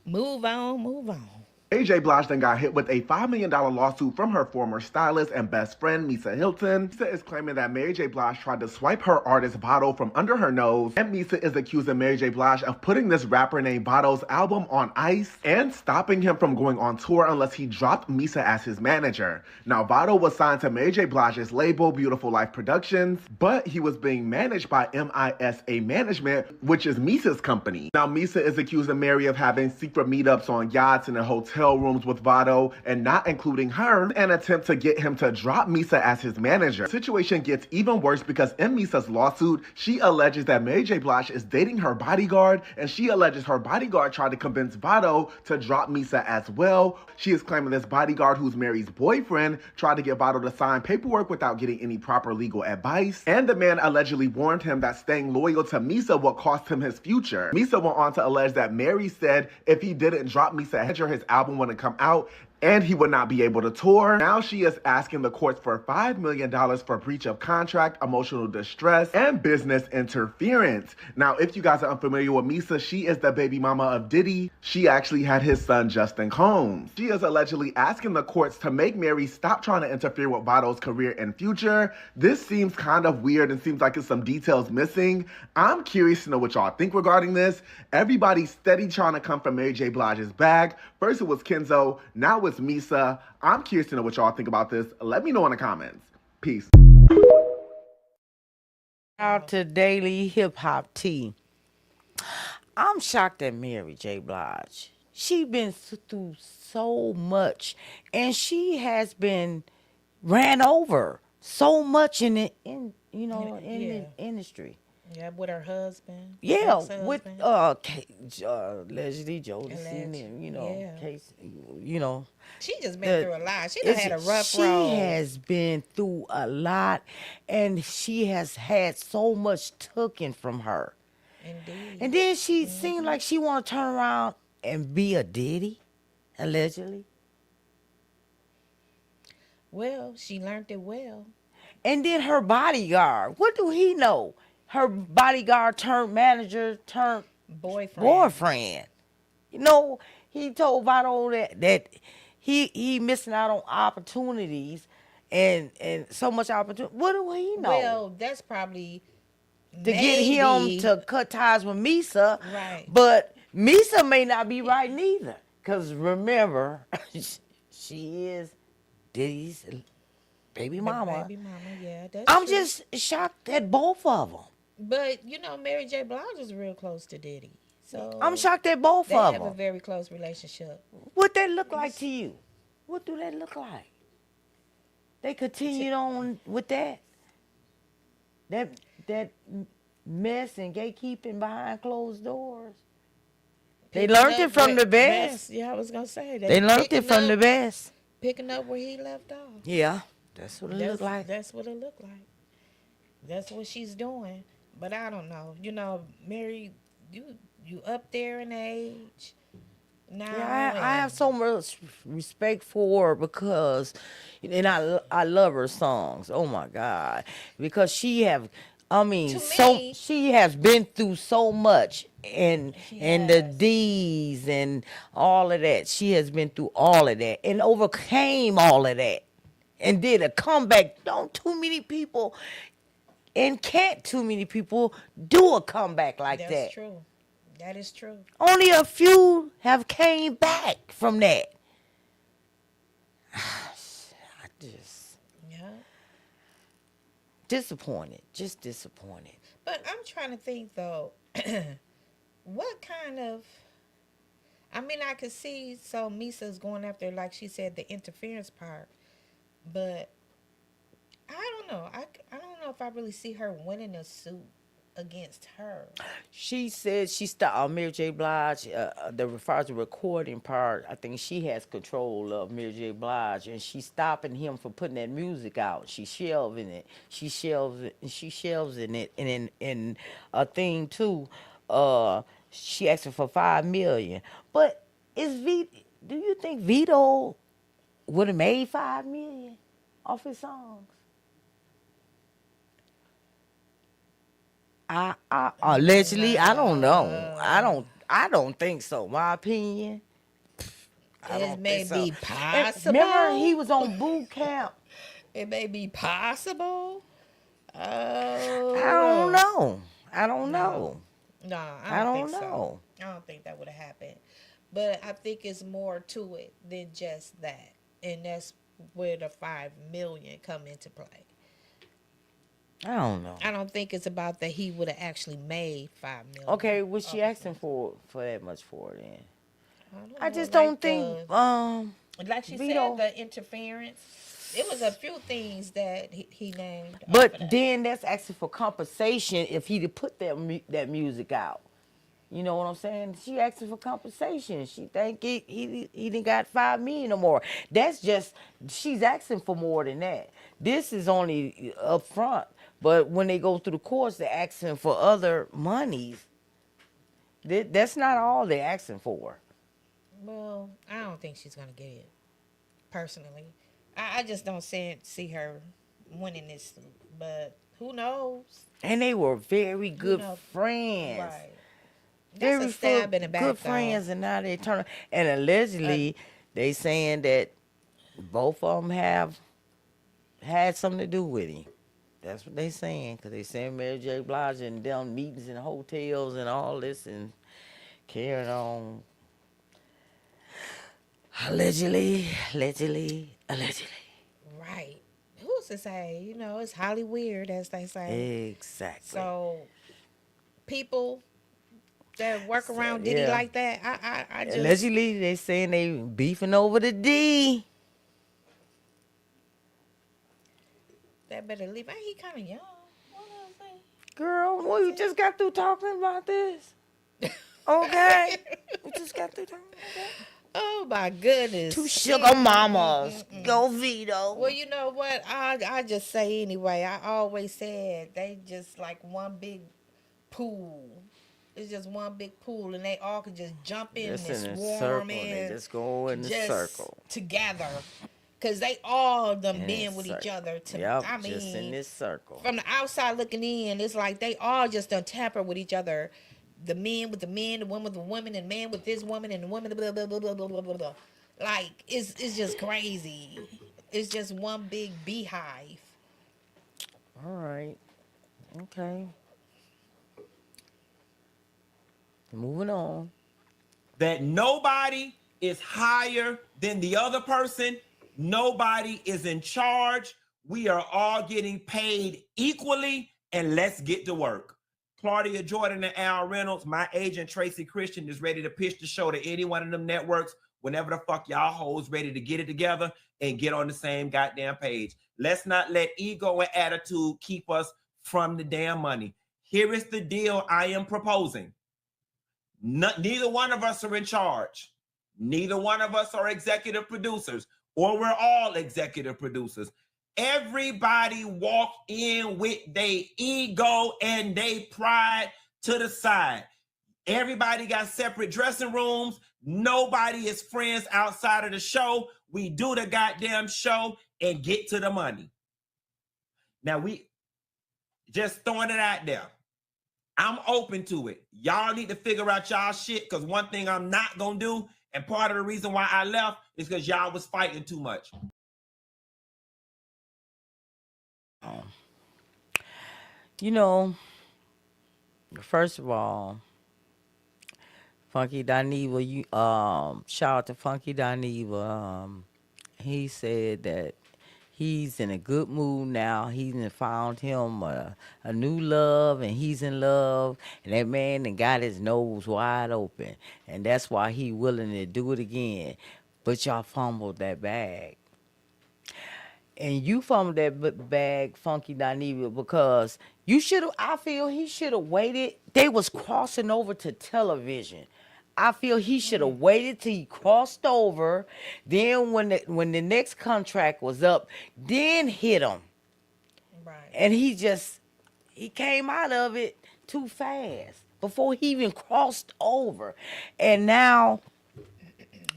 Move on, move on. Mary J. Blige then got hit with a $5 million lawsuit from her former stylist and best friend, Misa Hilton. Misa is claiming that Mary J. Blige tried to swipe her artist Vado from under her nose, and Misa is accusing Mary J. Blige of putting this rapper named Vado's album on ice and stopping him from going on tour unless he dropped Misa as his manager. Now, Vado was signed to Mary J. Blige's label, Beautiful Life Productions, but he was being managed by MISA Management, which is Misa's company. Now, Misa is accusing Mary of having secret meetups on yachts and in hotel rooms with Vado and not including her, an attempt to get him to drop Misa as his manager. The situation gets even worse because in Misa's lawsuit, she alleges that Mary J. Blige is dating her bodyguard, and she alleges her bodyguard tried to convince Vado to drop Misa as well. She is claiming this bodyguard, who's Mary's boyfriend, tried to get Vado to sign paperwork without getting any proper legal advice, and the man allegedly warned him that staying loyal to Misa would cost him his future. Misa went on to allege that Mary said if he didn't drop Misa, his album wouldn't come out and he would not be able to tour. Now she is asking the courts for $5 million for breach of contract, emotional distress, and business interference. Now, if you guys are unfamiliar with Misa, she is the baby mama of Diddy. She actually had his son, Justin Combs. She is allegedly asking the courts to make Mary stop trying to interfere with Vado's career and future. This seems kind of weird and seems like it's some details missing. I'm curious to know what y'all think regarding this. Everybody's steady trying to come from Mary J. Blige's bag. First it was Kenzo, now it's Misa. I'm curious to know what y'all think about this. Let me know in the comments. Peace. Out to Daily Hip Hop Tea. I'm shocked at Mary J. Blige. She been through so much, and she has been ran over so much in the in Yeah. the industry. Yeah, with her husband. Yeah, with Ex-husband. allegedly Jodeci and Yeah. case, She just been through a lot. She done had a rough road. She has been through a lot, and she has had so much taken from her. Indeed. And then she seemed like she want to turn around and be a Diddy, allegedly. Well, she learned it well. And then her bodyguard, what do he know? Her bodyguard turned manager turned boyfriend. He told Vado that he missing out on opportunities and so much opportunity. What do he know? Well, that's probably to get him to cut ties with Misa. Right. But Misa may not be right neither. Because remember, she is Diddy's baby mama. Baby mama, yeah. I'm just shocked at both of them. But, Mary J. Blige is real close to Diddy. So I'm shocked at both they of have them. a very close relationship. What that look like to you? What do that look like? They continued on with that? That mess and gatekeeping behind closed doors. They learned it from the best. Yeah, I was going to say. They learned it from the best. Picking up where he left off. Yeah, that's what it looked like. That's what it looked like. That's what she's doing. But I don't know. Mary, you up there in age now. Yeah, I have so much respect for her because, and I love her songs. Oh my God, because she has been through so much, and the D's and all of that. She has been through all of that and overcame all of that, and did a comeback. Don't too many people. And can't too many people do a comeback like that. That's true. That is true. Only a few have came back from that. disappointed, just disappointed. But I'm trying to think though, what kind of? I mean, I could see so Misa's going after, like she said, the interference part, but I don't know. I don't know if I really see her winning a suit against her. She said she stopped Mary J. Blige. The refers to recording part. I think she has control of Mary J. Blige, and she's stopping him from putting that music out. She's shelving it. She shelves it. And she shelves in it. And in a thing too, she asked for $5 million. But do you think Vito would have made $5 million off his songs? Allegedly, I don't know. I don't think so. My opinion, I It don't may think so. be And possible. remember, he was on boot camp. It may be possible. I don't know. I don't know. No, I I don't don't think know. so. I don't think that would have happened. But I think it's more to it than just that. And that's where the 5 million come into play. I don't know. I don't think it's about that he would have actually made 5 million. Okay, was she asking for that much for it then? I just like don't think like she Vito. said, the interference. It was a few things that he named. But then that's asking for compensation if he'd put that music out. You know what I'm saying? She asking for compensation. She think he didn't got $5 million or more. That's just, she's asking for more than that. This is only up front. But when they go through the courts, they're asking for other monies. That's not all they're asking for. Well, I don't think she's gonna get it. Personally, I just don't see her winning this. But who knows? And they were very good friends. Right. That's a stab in the back, good though. friends, and now they turn. And allegedly, they saying that both of them have had something to do with him. That's what they saying, because they saying Mary J. Blige and them meetings in hotels and all this and carrying on. Allegedly. Right. Who's to say? You know, it's highly weird, as they say. Exactly. So, people that work around Diddy like that, I just... Allegedly, they saying they beefing over the D. That better leave. Ain't he kind of young? What else say? Girl, we just got through talking about this. Okay? We just got through talking about that. Oh, my goodness. Two sugar mamas. Go Vito. Well, you know what? I just say anyway. I always said they just like one big pool. It's just one big pool, and they all can just jump in and swarm in. They just go in the circle together. Because they all done been with each other. I mean, just in this circle. From the outside looking in, it's like they all just done tamper with each other. The men with the men, the women with the women, and man with this woman, and the woman, blah, blah, blah, blah, blah, blah, blah, blah. Like, it's just crazy. It's just one big beehive. All right. Okay. Moving on. That nobody is higher than the other person. Nobody is in charge. We are all getting paid equally, and let's get to work. Claudia Jordan and Al Reynolds, my agent Tracy Christian is ready to pitch the show to any one of them networks whenever the fuck y'all hoes ready to get it together and get on the same goddamn page. Let's not let ego and attitude keep us from the damn money. Here is the deal I am proposing. Neither one of us are in charge. Neither one of us are executive producers, or we're all executive producers. Everybody walk in with their ego and their pride to the side. Everybody got separate dressing rooms. Nobody is friends outside of the show. We do the goddamn show and get to the money. Now, we just throwing it out there. I'm open to it. Y'all need to figure out y'all shit, because one thing I'm not going to do, and part of the reason why I left, is because y'all was fighting too much. You know, first of all, Funky Dineva, shout out to Funky Dineva. He said that He's in a good mood now. He's done found him a new love, and he's in love. And that man done got his nose wide open, and that's why he willing to do it again. But y'all fumbled that bag. And you fumbled that bag, Funky Dinevia, because you should have. I feel he should have waited. They was crossing over to television. I feel he should have waited till he crossed over. Then when the next contract was up, then hit him. Right. And he came out of it too fast before he even crossed over. And now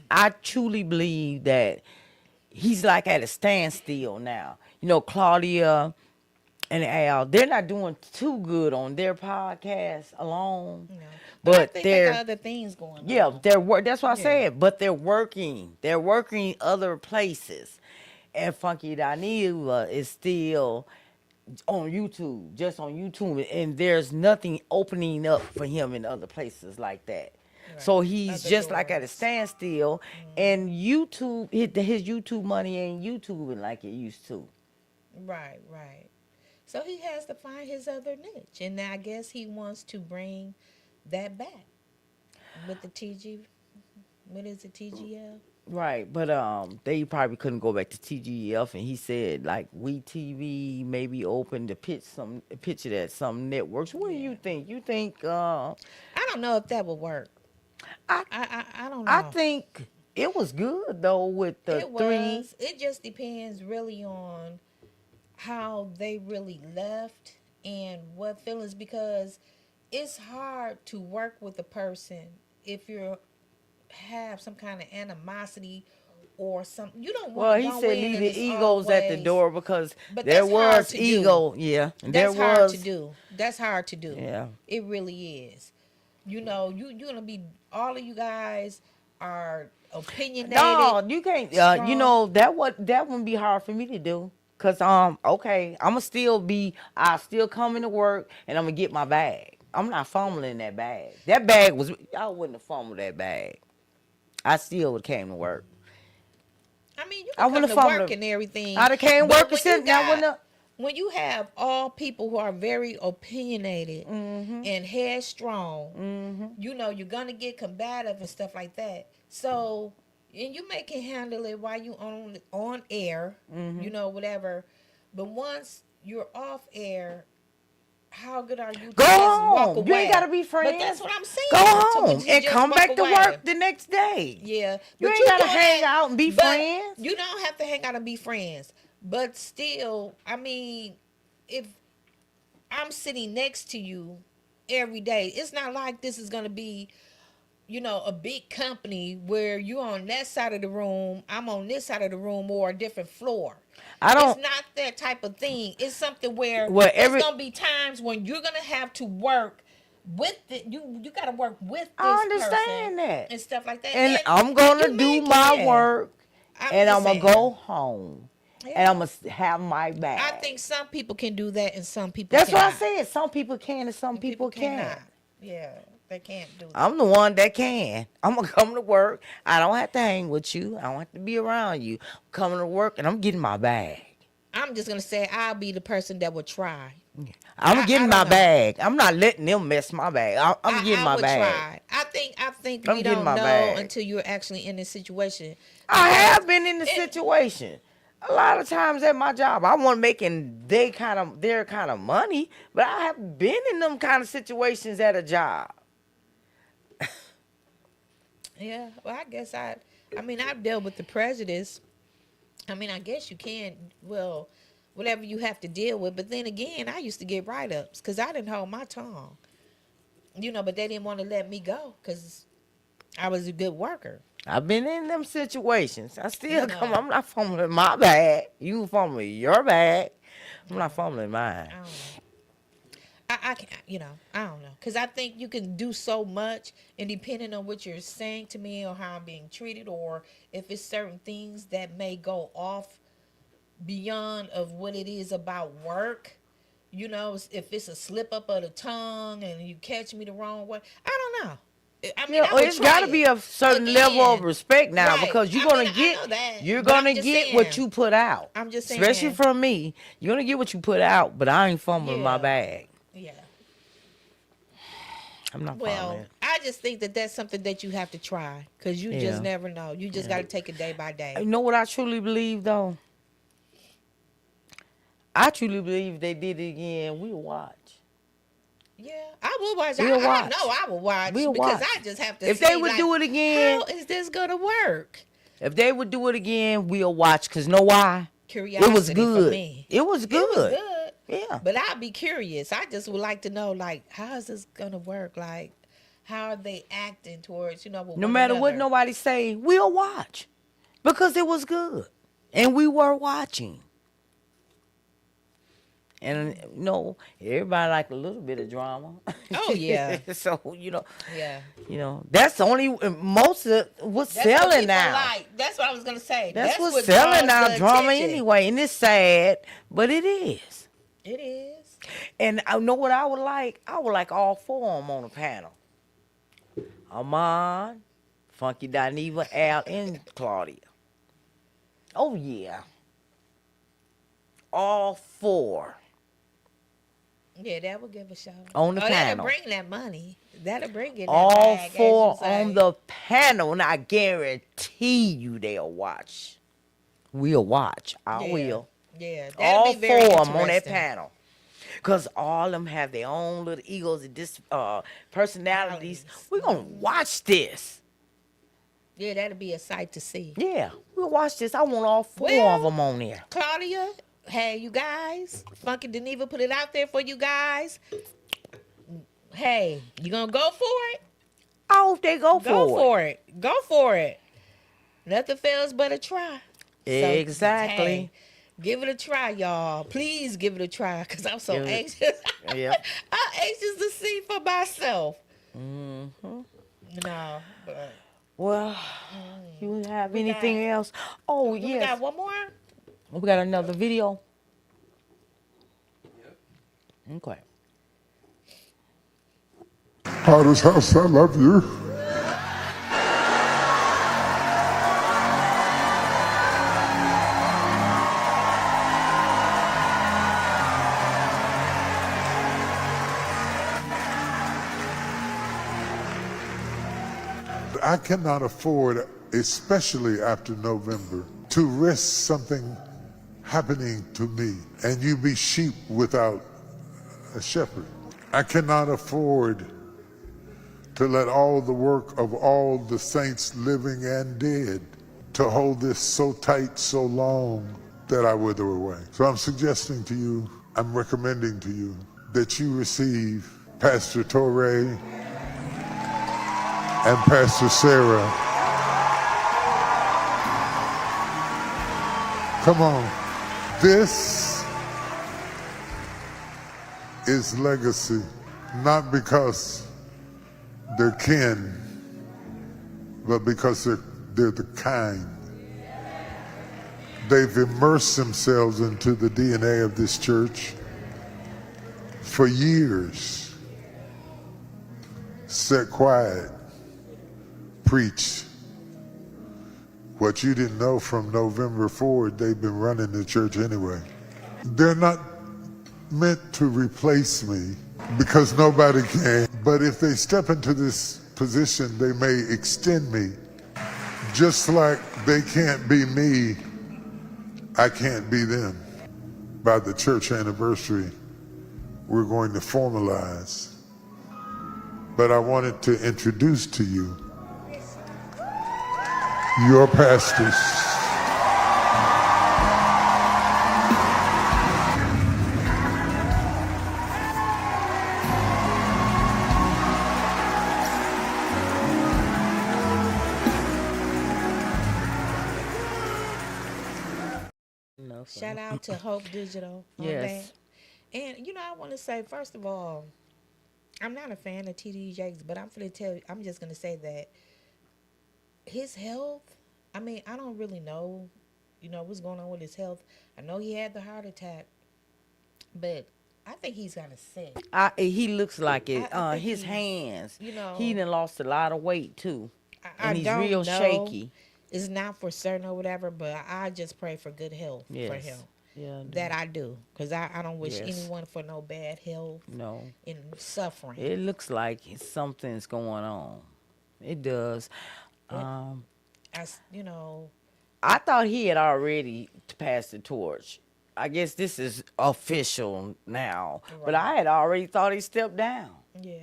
I truly believe that he's like at a standstill now. You know, Claudia and Al, they're not doing too good on their podcast alone. No. But I think they they're got other things going on. Yeah, that's what I said. But they're working. They're working other places. And Funky Dinevia is still on YouTube, just on YouTube. And there's nothing opening up for him in other places like that. Right. So he's just like at a standstill. And YouTube, his YouTube money ain't YouTubing like it used to. Right, right. So he has to find his other niche. And I guess he wants to bring that back with the what is it, TGL? Right, but they probably couldn't go back to TGF, and he said like WeTV may be open to pitch it at some networks. What do you think? You think? I don't know if that would work. I don't know. I think it was good though with the three. It just depends really on how they really left and what feelings, because it's hard to work with a person if you have some kind of animosity or something. You don't want. Well, he said leave the egos at the door, because there was ego. Yeah, that's hard to do. That's hard to do. Yeah, it really is. You know, you're gonna be, all of you guys are opinionated. No, you can't. You know that wouldn't be hard for me to do. Cause okay, I'll still come into work and I'm gonna get my bag. I'm not fumbling that bag. That bag was, y'all wouldn't have fumbled that bag. I still would came to work. I mean, you can come to work and everything. I'd have came work and sit down. When you have all people who are very opinionated and headstrong, you know, you're gonna get combative and stuff like that. So, and you can handle it while you on air, you know, whatever. But once you're off air, how good are you to go just home? Walk away? You ain't gotta be friends. But that's what I'm saying. Go home and come back to work the next day. Yeah, you ain't gotta hang out and be friends. You don't have to hang out and be friends. But still, I mean, if I'm sitting next to you every day, it's not like this is gonna be, you know, a big company where you're on that side of the room, I'm on this side of the room, or a different floor. It's not that type of thing. It's something where there's gonna be times when you're gonna have to work with it. You gotta work with this person and stuff like that. And I'm gonna do my work, and I'm gonna go home. Yeah. And I'm going to have my bag. I think some people can do that and some people That's cannot. what I said. Some people can and some people can't. Yeah, they can't do that. I'm the one that can. I'm going to come to work. I don't have to hang with you. I don't have to be around you. I'm coming to work and I'm getting my bag. I'm just going to say I'll be the person that would try. I'm getting my bag. I'm not letting them mess my bag. I'm getting my bag. I think we don't know until you're actually in this situation. I have been in the situation. A lot of times at my job, I want making their kind of money, but I have been in them kind of situations at a job. Yeah, well, I guess I've dealt with the prejudice. I mean, I guess you can, well, whatever you have to deal with. But then again, I used to get write-ups because I didn't hold my tongue. You know, but they didn't want to let me go because I was a good worker. I've been in them situations. I still come. I'm not fumbling my bag. You fumble your bag. I'm not fumbling mine. I can't, I don't know. Because I think you can do so much, and depending on what you're saying to me or how I'm being treated, or if it's certain things that may go off beyond of what it is about work, if it's a slip up of the tongue and you catch me the wrong way, I don't know. I mean, Yeah, I or would it's try got to it be a certain level of again. respect now, Right. because you're I gonna mean, I get know that, you're but I'm gonna just get what saying. you put out. I'm just Especially saying. from me, you're gonna get what you put out. But I ain't fumbling my Yeah. bag. Yeah. I'm not Well, fumbling. I just think that that's something that you have to try because you just Yeah. never know. You just got to take it day by You day. know what I truly believe though? I truly believe if they did it again, we'll watch. Yeah, I will watch. We'll I watch. know I will watch We'll because watch. I just have to If see, they would like, do it again, how is this gonna work? if they would do it again, we'll watch. Cause know why? Curiosity It was for good. me. It was good. It was good. Yeah. But I'd be curious. I just would like to know, like, how is this gonna work? Like, how are they acting towards, with No one matter what another? nobody say, we'll watch. Because it was good. And we were watching. And everybody like a little bit of drama. Oh yeah. So, Yeah. That's only most of what's That's what selling people now. like. That's what I was gonna say. That's what's what selling draws now, the drama attention. anyway. And it's sad, but it is. It is. And I know what I would like? I would like all four of them on the panel. Amon, Funky Dineva, Al, and Claudia. Oh, yeah. All four. Yeah, that would give a show. On the panel. That'll bring that money. That'll bring it. All bag, four as you say. on the panel, and I guarantee you they'll watch. We'll watch. I will. Yeah, that'll All be very four of them on that interesting. panel. Because all of them have their own little egos and personalities. We're going to watch this. Yeah, that'll be a sight to see. Yeah, we'll watch this. I want all four of them on there. Claudia, hey, you guys. Funky Dineva put it out there for you guys. Hey, you gonna go for it? I hope they go for it. Go for it. Nothing fails but a try. Exactly. So, hey, give it a try, y'all. Please give it a try, because I'm so anxious. Yep. I'm anxious to see for myself. Mm-hmm. No, but... Well, you have anything else? Oh, yes. We got one more? We got another video? Okay. Hottest house, I love you. I cannot afford, especially after November, to risk something happening to me and you be sheep without a shepherd. I cannot afford to let all the work of all the saints living and dead to hold this so tight, so long that I wither away. So I'm suggesting to you, I'm recommending to you that you receive Pastor Torrey and Pastor Sarah. Come on. This is legacy, not because they're kin, but because they're the kind. They've immersed themselves into the DNA of this church for years. Sat quiet, preached. What you didn't know, from November forward, they've been running the church anyway. They're not meant to replace me because nobody can. But if they step into this position, they may extend me. Just like they can't be me, I can't be them. By the church anniversary, we're going to formalize. But I wanted to introduce to you your pastors. Shout out to Hope Digital. Yes. And I want to say, first of all, I'm not a fan of TD Jakes, but I'm just gonna say that his health, I mean, I don't really know, what's going on with his health. I know he had the heart attack, but I think he's gonna sing. He looks like it. I think His he's, hands. you He know, done lost a lot of weight too, I and he's real don't know. shaky. It's not for certain or whatever, but I just pray for good health for him. Yes. Yeah. That I do, because I don't wish Yes. anyone for no bad health No. and suffering. It looks like something's going on. It does. But you know, I thought he had already passed the torch. I guess this is official now, but I had already thought he stepped down. yeah.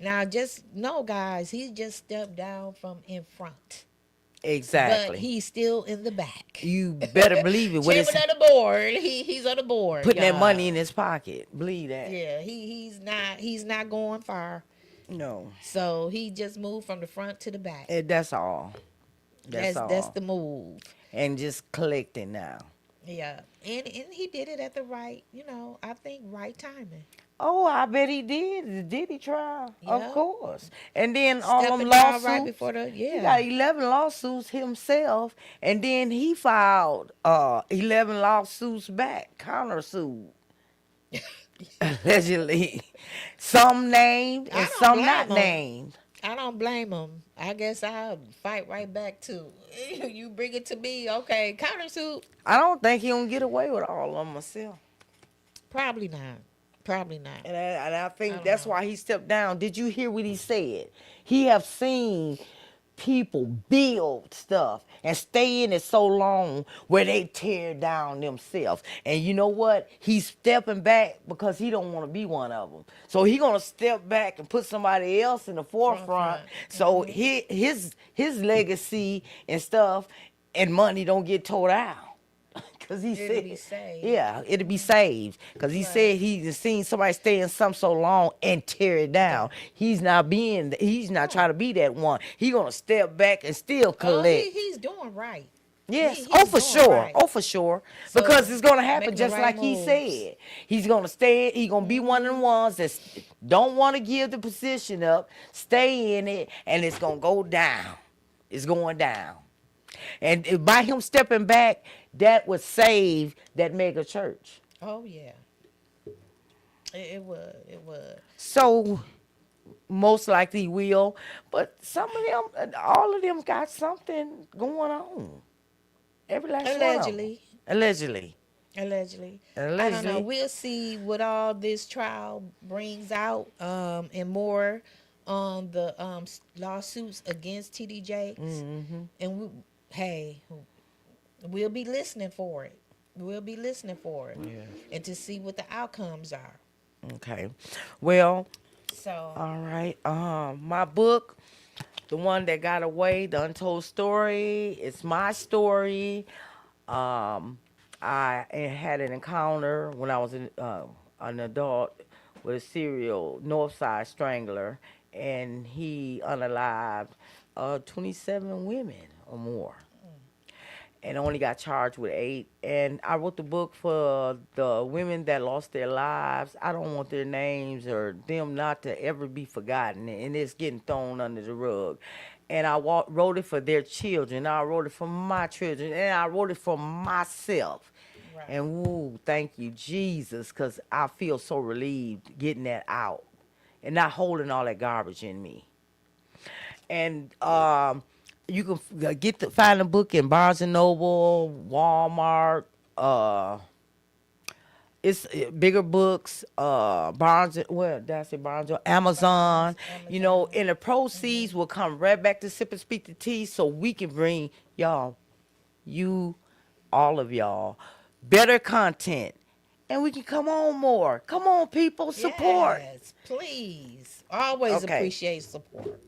Now just know, guys, he just stepped down from in front. Exactly. But he's still in the back. You better believe it. Chairman of the board. He's on the board. Putting that money in his pocket. Believe that. Yeah, he's not going far. No. So he just moved from the front to the back. That's all. That's all. That's the move. And just collecting now. Yeah. And he did it at the right, I think right timing. Oh, I bet he did. Did he try? Yeah. Of course. And then all them Stepping down lawsuits. right before He got 11 lawsuits himself, and then he filed 11 lawsuits back, countersued. Allegedly. Some named and some not named. I don't blame him. I guess I'll fight right back too. You bring it to me, okay? Countersuit. I don't think he gonna get away with all of them myself. Probably not. Probably not. And I think that's why he stepped down. Did you hear what he said? He have seen people build stuff and stay in it so long where they tear down themselves. And you know what? He's stepping back because he don't want to be one of them. So he gonna step back and put somebody else in the forefront. So his legacy and stuff and money don't get tore out. Cause he It'll said, be saved. yeah, it'll be saved. Cause he said he's seen somebody stay in something so long and tear it down. He's not trying to be that one. He gonna step back and still collect. He's doing right. Yes, He's for sure. right. Oh, for sure. So, because it's gonna happen making the just right like he moves. said. He's gonna stay. He's gonna be one of the ones that don't want to give the position up, stay in it, and it's gonna go down. It's going down. And by him stepping back, that would save that mega church. Oh yeah. It would. It would. So most likely will, but some of them, all of them got something going on. Every last one of them. Allegedly. Allegedly. I don't know. We'll see what all this trial brings out, and more on the lawsuits against TD Jakes. Mm-hmm. And we'll be listening for it. We'll be listening for it, and to see what the outcomes are. Okay. Well. So. All right. My book, the one that got away, the untold story. It's my story. I had an encounter when I was an adult with a serial Northside strangler, and he unalived 27 women or more, and only got charged with 8. And I wrote the book for the women that lost their lives. I don't want their names or them not to ever be forgotten, and it's getting thrown under the rug. And I wrote it for their children. I wrote it for my children, and I wrote it for myself. Right. And woo, thank you, Jesus, because I feel so relieved getting that out and not holding all that garbage in me. And you can find the book in Barnes and Noble, Walmart. It's bigger books. Barnes. Well, did I say Barnes? Amazon. You know, and the proceeds will come right back to Sip and Speak the Tea, so we can bring y'all, all of y'all, better content, and we can come on more. Come on, people, support. Yes, please. Always appreciate support.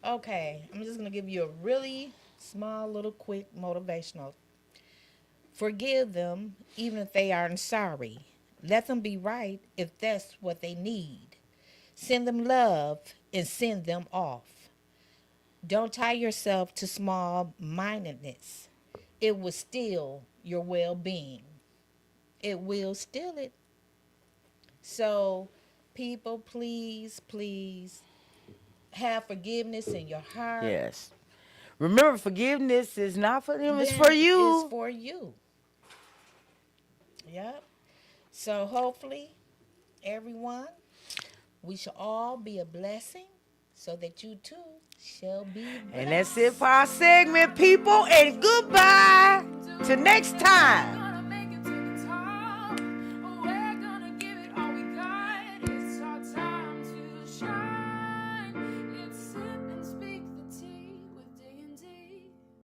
Okay, I'm just going to give you a really small, little, quick motivational. Forgive them even if they aren't sorry. Let them be right if that's what they need. Send them love and send them off. Don't tie yourself to small-mindedness. It will steal your well-being. It will steal it. So, people, please, please, have forgiveness in your heart. Yes. Remember, forgiveness is not for them, it's for you. It's for you. Yep. So hopefully everyone. We shall all be a blessing so that you too shall be blessed. And that's it for our segment, people. And goodbye. Till next time.